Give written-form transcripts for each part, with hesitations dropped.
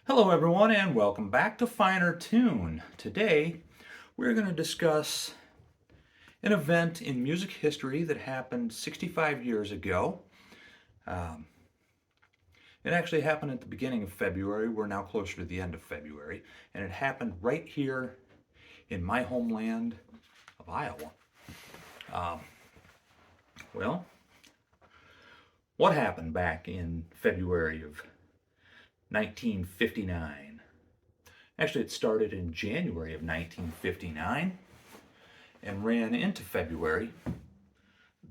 Hello, everyone, and welcome back to Finer Tune. Today, we're going to discuss an event in music history that happened 65 years ago. Um, it actually happened at the beginning of February. We're now closer to the end of February, and it happened right here in my homeland of Iowa. Um, well, what happened back in February of 1959? Actually, it started in January of 1959 and ran into February,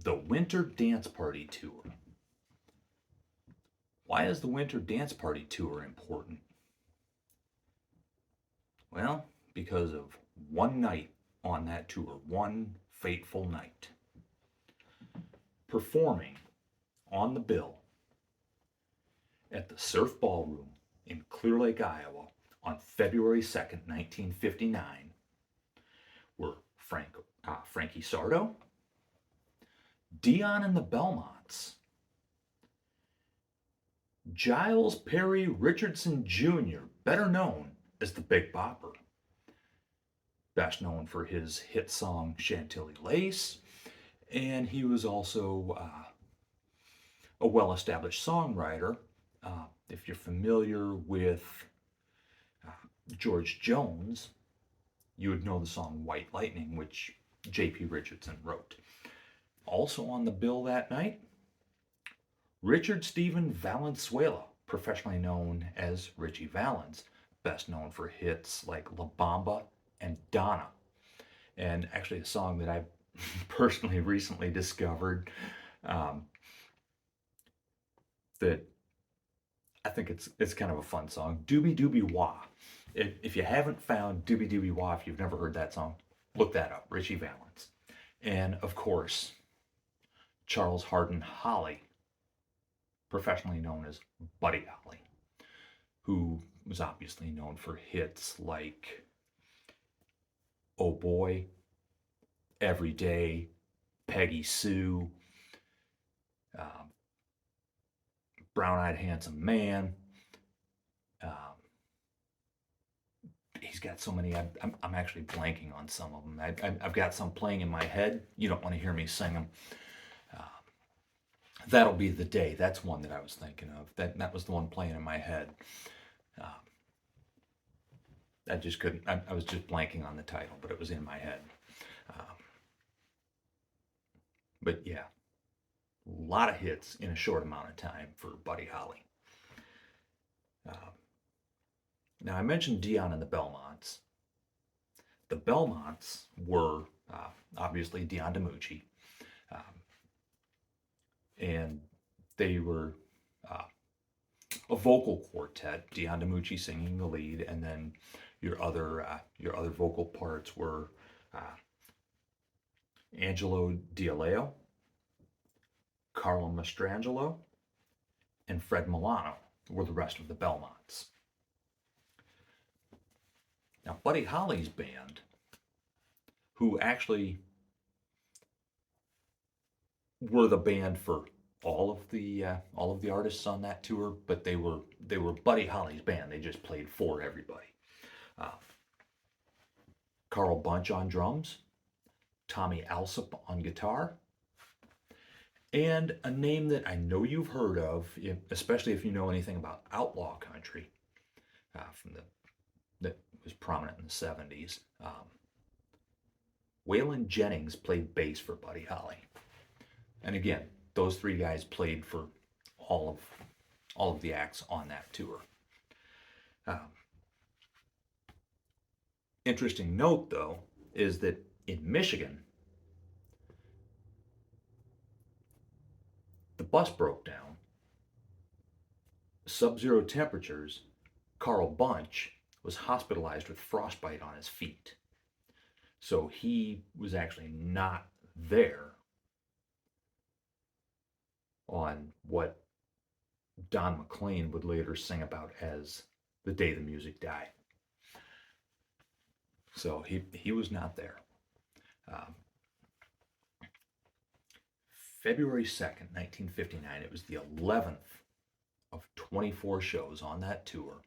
the Winter Dance Party Tour. Why is the Winter Dance Party Tour important? Well, because of one night on that tour, one fateful night. Performing on the bill at the Surf Ballroom in Clear Lake, Iowa on February 2nd, 1959 were Frankie Sardo, Dion and the Belmonts, Giles Perry Richardson Jr., better known as the Big Bopper, best known for his hit song Chantilly Lace, and he was also a well-established songwriter. If you're familiar with uh, George Jones, you would know the song White Lightning, which J.P. Richardson wrote. Also on the bill that night, Richard Stephen Valenzuela, professionally known as Richie Valens, best known for hits like La Bamba and Donna. And actually, a song that I personally recently discovered um, that I think it's kind of a fun song. Doobie Doobie Wah. If you haven't found Doobie Doobie Wah, if you've never heard that song, look that up. Richie Valens. And of course, Charles Hardin Holly, professionally known as Buddy Holly, who was obviously known for hits like Oh Boy, Every Day, Peggy Sue, um, Brown Eyed Handsome Man. Um, he's got so many. I'm actually blanking on some of them. I've got some playing in my head. You don't want to hear me sing them. Uh, That'll Be the Day. That's one that I was thinking of. That was the one playing in my head. Um, I just couldn't. I was just blanking on the title, but it was in my head. Um, but yeah, a lot of hits in a short amount of time for Buddy Holly. Um, Now I mentioned Dion and the Belmonts. The Belmonts were obviously Dion DiMucci, um, and they were uh, a vocal quartet. Dion DiMucci singing the lead, and then your other vocal parts were uh, Angelo D'Aleo, Carlo Mastrangelo, and Fred Milano were the rest of the Belmonts. Now, Buddy Holly's band, who actually were the band for all of the artists on that tour, but they were Buddy Holly's band. They just played for everybody. Uh, Carl Bunch on drums, Tommy Alsop on guitar, and a name that I know you've heard of, especially if you know anything about outlaw country, from that was prominent in the '70s. Waylon Jennings played bass for Buddy Holly, and again, those three guys played for all of all of the acts on that tour. Um, Interesting note, though, is that in Michigan, the bus broke down, sub-zero temperatures. Carl Bunch was hospitalized with frostbite on his feet. So he was actually not there on what Don McLean would later sing about as the day the music died. So he was not there. Um, February 2nd, 1959, it was the 11th of 24 shows on that tour.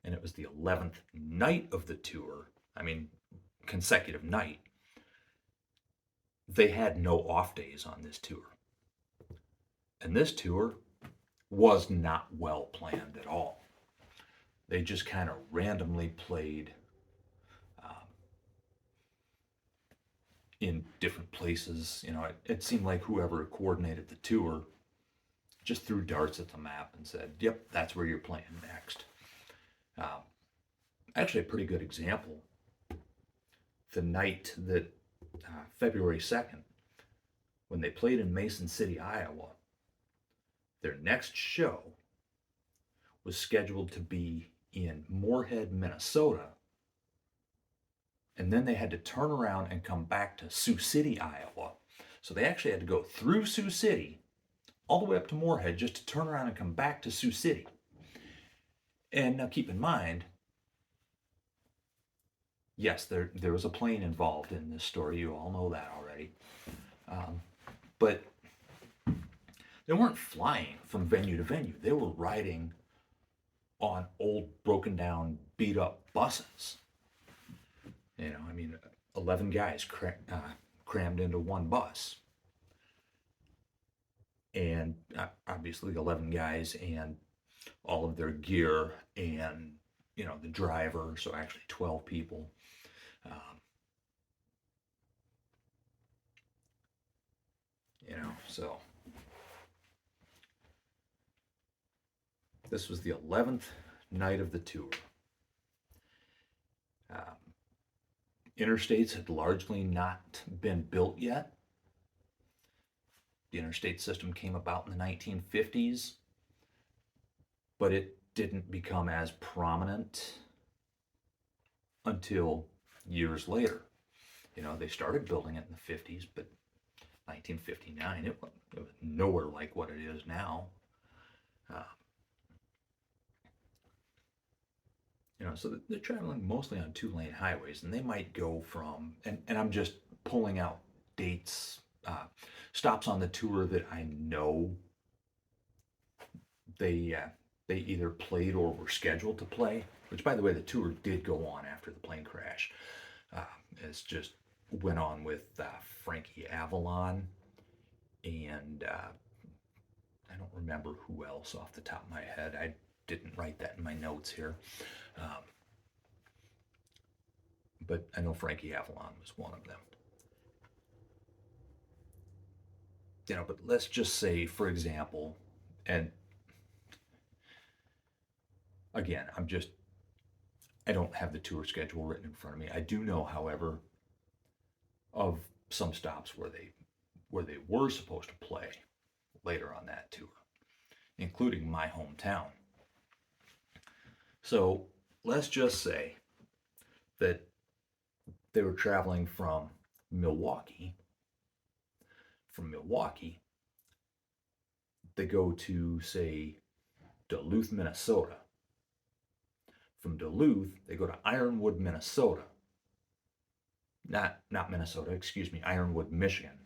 and it was the 11th night of the tour. I mean, consecutive night. They had no off days on this tour. And this tour was not well planned at all. They just kind of randomly played um, in different places. You know, it seemed like whoever coordinated the tour just threw darts at the map and said, "Yep, that's where you're playing next." Um, Actually, a pretty good example. The night that February 2nd, when they played in Mason City, Iowa, their next show was scheduled to be in Moorhead, Minnesota, and then they had to turn around and come back to Sioux City, Iowa. So they actually had to go through Sioux City all the way up to Moorhead just to turn around and come back to Sioux City. And now keep in mind, yes, there was a plane involved in this story. You all know that already. But they weren't flying from venue to venue. They were riding on old, broken down, beat up buses. You know, I mean, 11 guys crammed into one bus. And obviously 11 guys and all of their gear and, you know, the driver, so actually 12 people. You know, so this was the 11th night of the tour. Interstates had largely not been built yet. The interstate system came about in the 1950s, but it didn't become as prominent until years later. You know, they started building it in the 50s, but 1959, it was nowhere like what it is now. You know, so they're traveling mostly on two-lane highways, and they might go from, and I'm just pulling out dates, stops on the tour that I know they either played or were scheduled to play. Which, by the way, the tour did go on after the plane crash. It's just went on with Frankie Avalon, and I don't remember who else off the top of my head. I didn't write that in my notes here. But I know Frankie Avalon was one of them. You know, but let's just say, for example, and again, I don't have the tour schedule written in front of me. I do know, however, of some stops where they were supposed to play later on that tour, including my hometown. So let's just say that they were traveling from Milwaukee. From Milwaukee, they go to, say, Duluth, Minnesota. From Duluth, they go to Ironwood, Minnesota. Not Minnesota, excuse me, Ironwood, Michigan.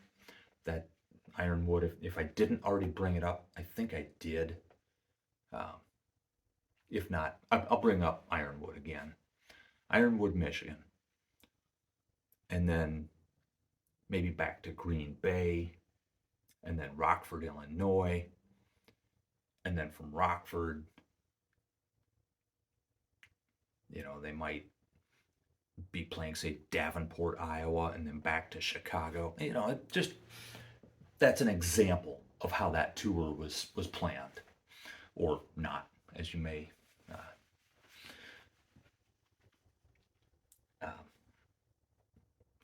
That Ironwood, if I didn't already bring it up, I think I did. If not, I'll bring up Ironwood again. Ironwood, Michigan. And then maybe back to Green Bay, and then Rockford, Illinois, and then from Rockford, you know, they might be playing, say, Davenport, Iowa, and then back to Chicago. You know, it just, that's an example of how that tour was planned, or not, as you may.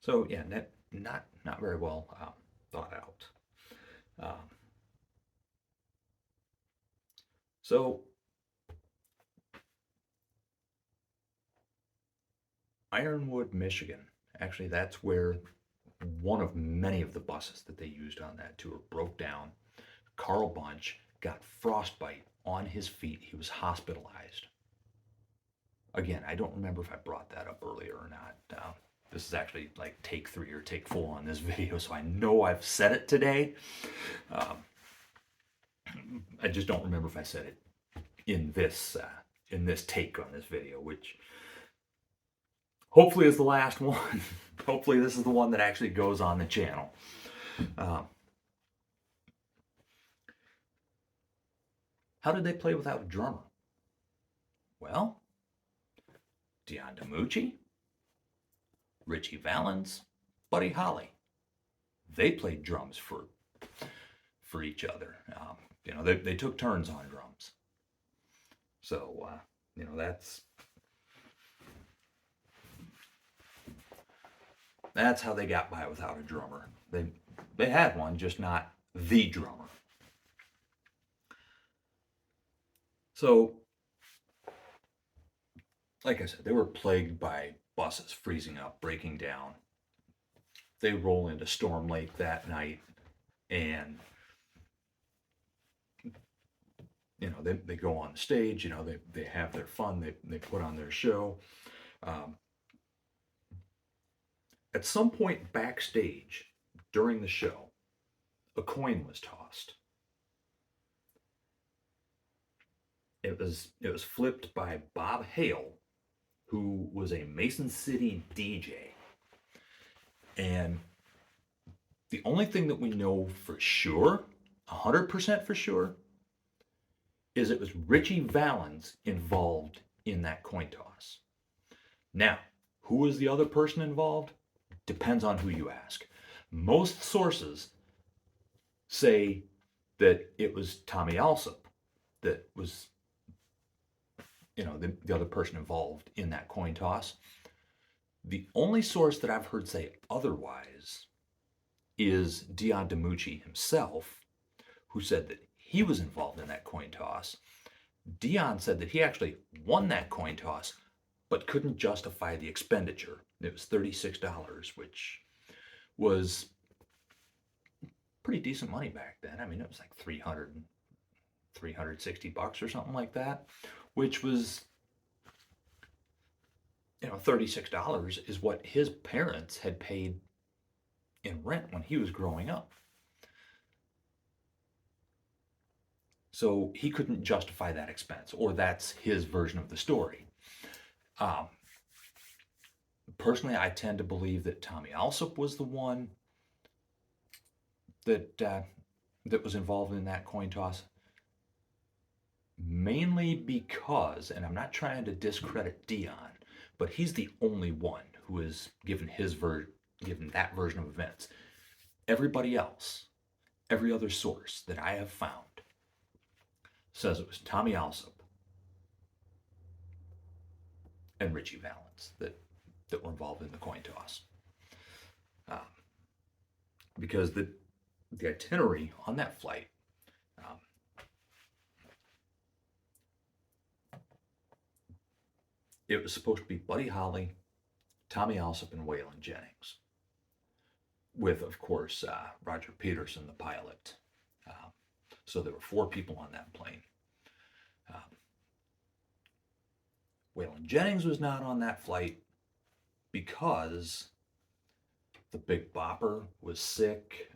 So yeah, not very well thought out. So Ironwood, Michigan, actually that's where one of many of the buses that they used on that tour broke down. Carl Bunch got frostbite on his feet. He was hospitalized. Again, I don't remember if I brought that up earlier or not. This is actually like take 3 or take 4 on this video, so I know I've said it today. I just don't remember if I said it in this in this take on this video, which hopefully is the last one. Hopefully this is the one that actually goes on the channel. How did they play without a drummer? Well, Dion DiMucci, Richie Valens, Buddy Holly. They played drums for each other. They took turns on drums. So, that's how they got by without a drummer. They had one, just not the drummer. So, like I said, they were plagued by buses freezing up, breaking down. They roll into Storm Lake that night, and they go on stage. They have their fun. They put on their show. At some point backstage during the show, a coin was tossed. It was flipped by Bob Hale, who was a Mason City DJ. And the only thing that we know for sure, 100% for sure, is it was Richie Valens involved in that coin toss. Now, who was the other person involved? Depends on who you ask. Most sources say that it was Tommy Alsop that was, the other person involved in that coin toss. The only source that I've heard say otherwise is Dion DiMucci himself, who said that he was involved in that coin toss. Dion said that he actually won that coin toss, but couldn't justify the expenditure. It was $36, which was pretty decent money back then. I mean, it was like $360 or something like that, which was, $36 is what his parents had paid in rent when he was growing up. So he couldn't justify that expense, or that's his version of the story. Personally, I tend to believe that Tommy Alsop was the one that was involved in that coin toss, mainly because, and I'm not trying to discredit Dion, but he's the only one who is given that version of events. Everybody else, every other source that I have found, says it was Tommy Alsop and Richie Valens that were involved in the coin toss. Because the itinerary on that flight, it was supposed to be Buddy Holly, Tommy Alsop, and Waylon Jennings, with, of course, Roger Peterson, the pilot. So there were 4 people on that plane. Waylon Jennings was not on that flight because the Big Bopper was sick.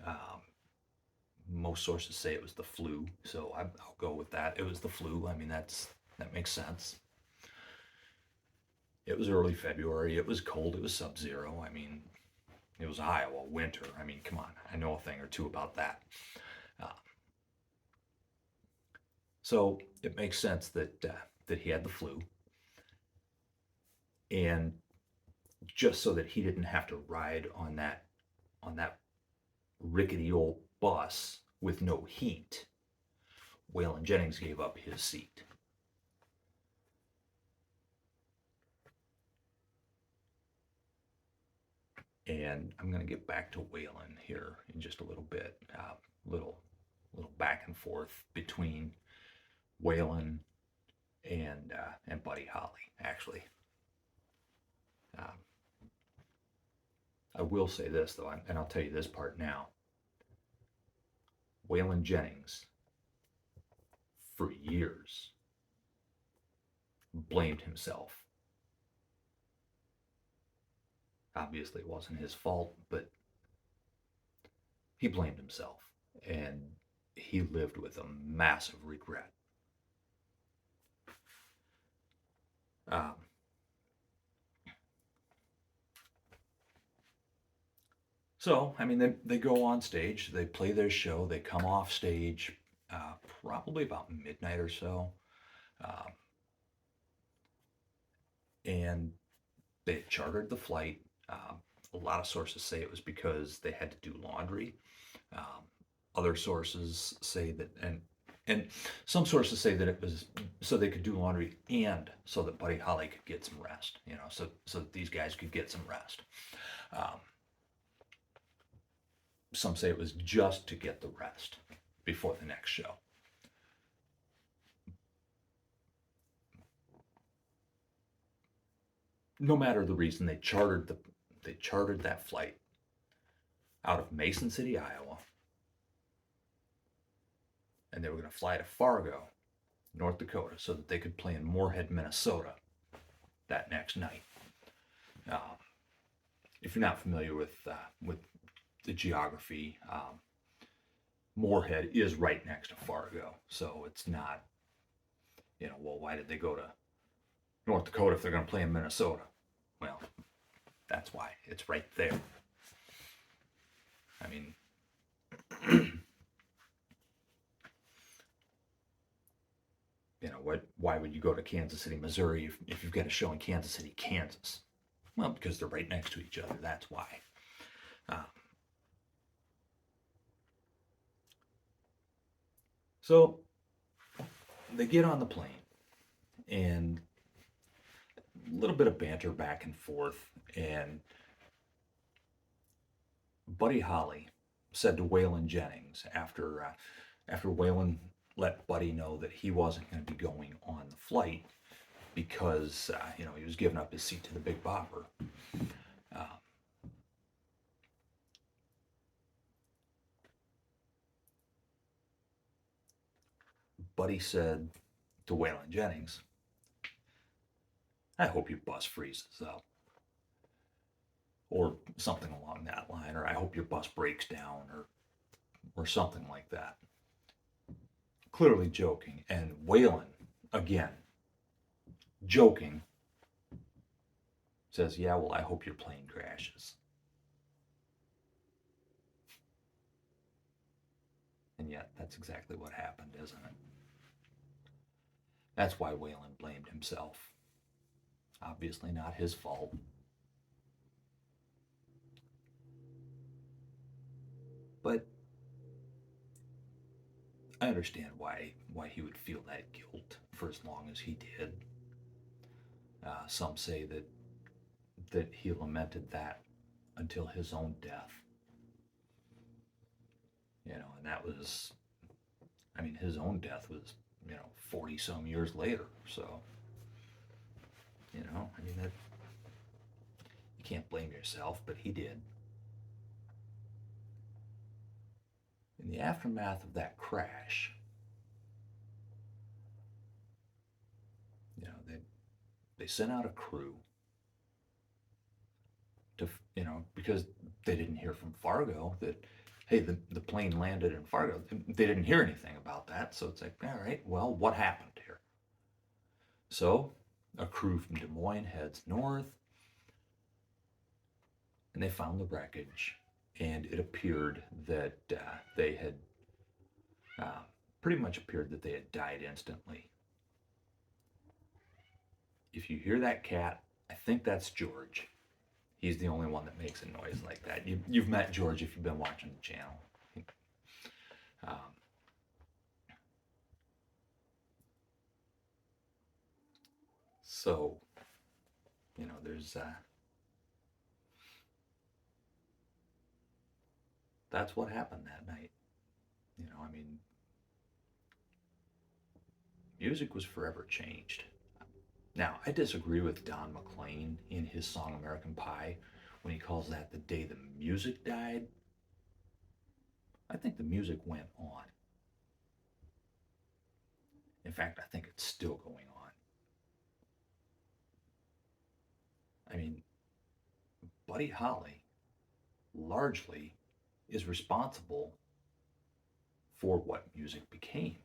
Most sources say it was the flu, so I'll go with that. It was the flu. I mean, that makes sense. It was early February. It was cold. It was sub-zero. I mean, it was Iowa winter. I mean, come on. I know a thing or two about that. So it makes sense that he had the flu. And just so that he didn't have to ride on that rickety old bus with no heat, Waylon Jennings gave up his seat. And I'm going to get back to Waylon here in just a little bit. Little back and forth between Waylon and Buddy Holly, actually. I will say this, though, and I'll tell you this part now. Waylon Jennings, for years, blamed himself. Obviously, it wasn't his fault, but he blamed himself, and he lived with a massive regret. Um, so, I mean, they go on stage, they play their show, they come off stage uh, probably about midnight or so. Um, and they had chartered the flight. A lot of sources say it was because they had to do laundry. Um, Other sources say that, and some sources say that it was so they could do laundry and so that Buddy Holly could get some rest. So that these guys could get some rest. Um, some say it was just to get the rest before the next show. No matter the reason, they chartered that flight out of Mason City, Iowa, and they were going to fly to Fargo, North Dakota, so that they could play in Moorhead, Minnesota that next night. Um, if you're not familiar with the geography, Moorhead is right next to Fargo, so it's not, well, why did they go to North Dakota if they're going to play in Minnesota? Well, that's why. It's right there. I mean, what? Why would you go to Kansas City, Missouri if you've got a show in Kansas City, Kansas? Well, because they're right next to each other. That's why. Uh, so they get on the plane, and a little bit of banter back and forth, and Buddy Holly said to Waylon Jennings after Waylon let Buddy know that he wasn't going to be going on the flight because he was giving up his seat to the Big Bopper. Uh, Buddy said to Waylon Jennings, "I hope your bus freezes up," or something along that line, or "I hope your bus breaks down," or something like that. Clearly joking, and Waylon, again, joking, says, "Yeah, well, I hope your plane crashes." And yet, that's exactly what happened, isn't it? That's why Waylon blamed himself. Obviously not his fault. But I understand why he would feel that guilt for as long as he did. Some say that he lamented that until his own death. And that was, I mean, his own death was 40 some years later. So I mean, that you can't blame yourself, but he did. In the aftermath of that crash, they sent out a crew to because they didn't hear from Fargo that, hey, the plane landed in Fargo. They didn't hear anything about that, so it's like, all right, well, what happened here? So a crew from Des Moines heads north, and they found the wreckage, and it appeared that they had uh, pretty much appeared that they had died instantly. If you hear that cat, I think that's George. He's the only one that makes a noise like that. You've met George if you've been watching the channel. Um, so, there's that's what happened that night. I mean, music was forever changed. Now, I disagree with Don McLean in his song American Pie when he calls that the day the music died. I think the music went on. In fact, I think it's still going on. I mean, Buddy Holly largely is responsible for what music became.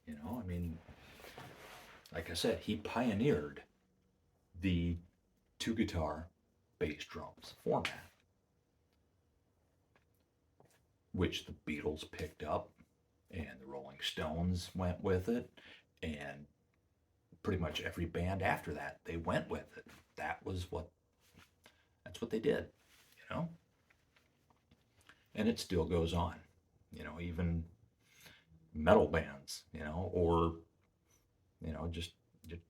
I mean, like I said, he pioneered the two guitar bass drums format, which the Beatles picked up and the Rolling Stones went with it, and pretty much every band after that, they went with it. That was what that's what they did, you know? And it still goes on. Even metal bands, or just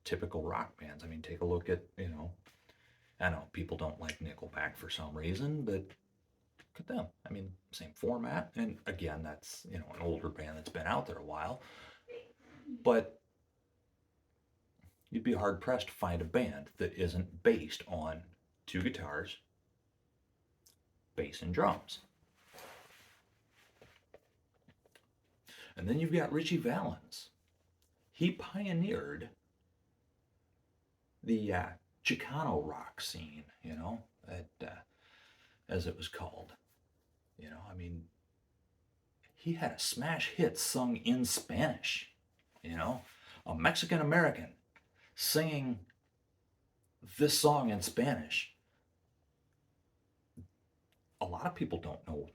typical rock bands. I mean, take a look at, I know people don't like Nickelback for some reason, but look at them. I mean, same format. And again, that's, an older band that's been out there a while. But you'd be hard pressed to find a band that isn't based on two guitars, bass, and drums. And then you've got Richie Valens. He pioneered the Chicano rock scene, as it was called. I mean, he had a smash hit sung in Spanish, a Mexican American singing this song in Spanish. A lot of people don't know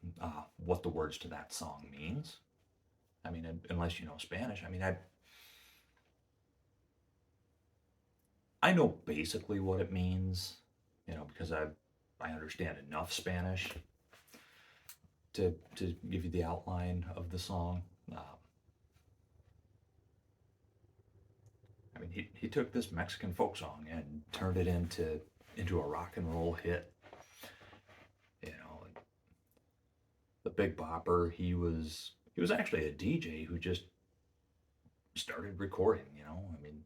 what the words to that song means. I mean, unless you know Spanish. I mean, I know basically what it means, because I understand enough Spanish to give you the outline of the song. I mean, he took this Mexican folk song and turned it into a rock and roll hit. The Big Bopper, he was actually a DJ who just started recording. I mean,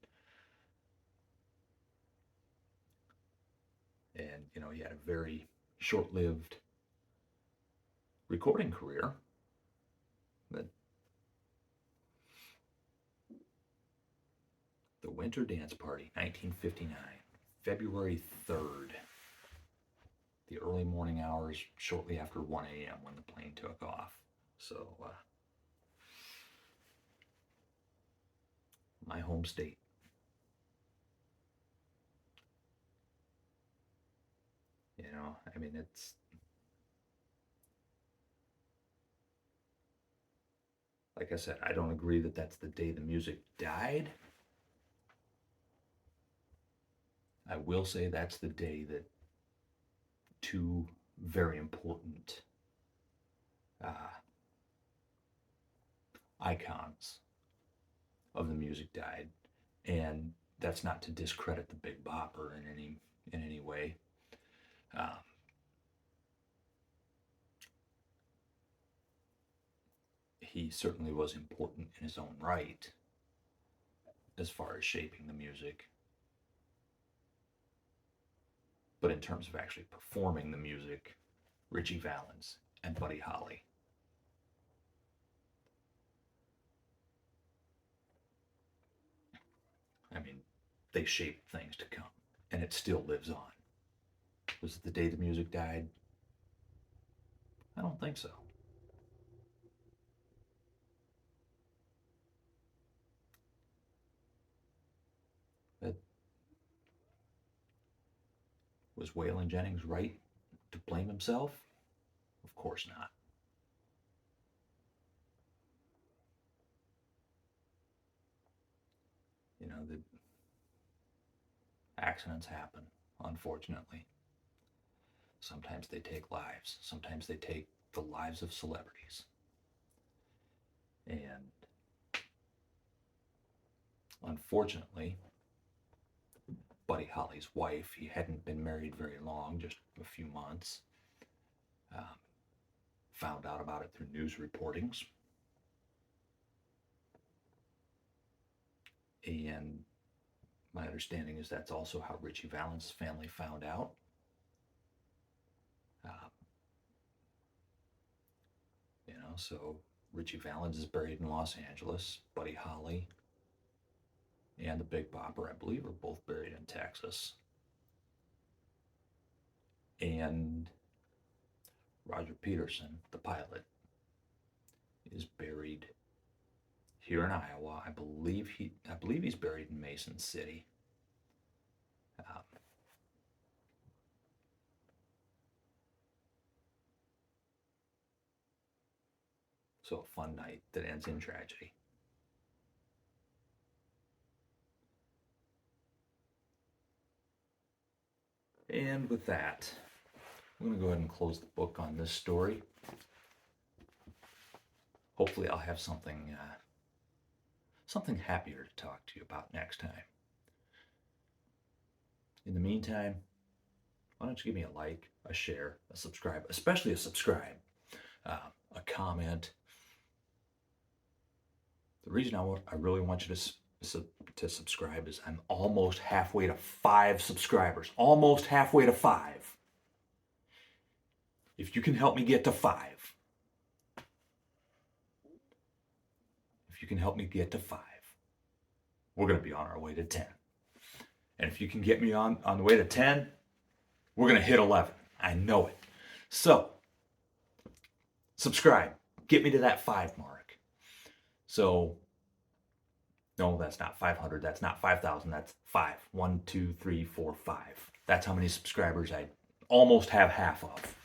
and he had a very short-lived recording career. But the Winter Dance Party, 1959, February 3rd, the early morning hours, shortly after 1 a.m. when the plane took off. So, my home state. I mean, it's like I said, I don't agree that that's the day the music died. I will say that's the day that two very important icons of the music died, and that's not to discredit the Big Bopper in any way. He certainly was important in his own right as far as shaping the music. But in terms of actually performing the music, Richie Valens and Buddy Holly. I mean, they shaped things to come, and it still lives on. Was it the day the music died? I don't think so. But was Waylon Jennings right to blame himself? Of course not. The accidents happen, unfortunately. Sometimes they take lives. Sometimes they take the lives of celebrities. And unfortunately, Buddy Holly's wife, he hadn't been married very long, just a few months, found out about it through news reportings. And my understanding is that's also how Richie Valens' family found out. So Richie Valens is buried in Los Angeles. Buddy Holly and the Big Bopper, I believe, are both buried in Texas. And Roger Peterson, the pilot, is buried here in Iowa. I believe he's buried in Mason City. So a fun night that ends in tragedy. And with that, I'm going to go ahead and close the book on this story. Hopefully I'll have something happier to talk to you about next time. In the meantime, why don't you give me a like, a share, a subscribe, especially a subscribe, a comment. The reason I really want you to subscribe is I'm almost halfway to 5 subscribers. Almost halfway to 5. If you can help me get to 5, we're going to be on our way to 10. And if you can get me on the way to 10, we're going to hit 11. I know it. So, subscribe. Get me to that 5 mark. So, no, that's not 500. That's not 5,000. That's 5. 1, 2, 3, 4, 5. That's how many subscribers I almost have half of.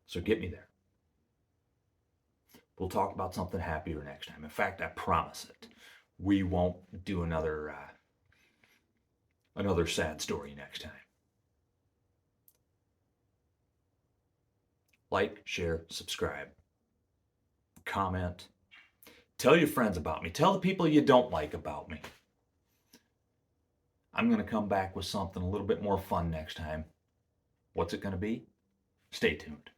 So get me there. We'll talk about something happier next time. In fact, I promise it. We won't do another sad story next time. Like, share, subscribe, comment. Tell your friends about me. Tell the people you don't like about me. I'm going to come back with something a little bit more fun next time. What's it going to be? Stay tuned.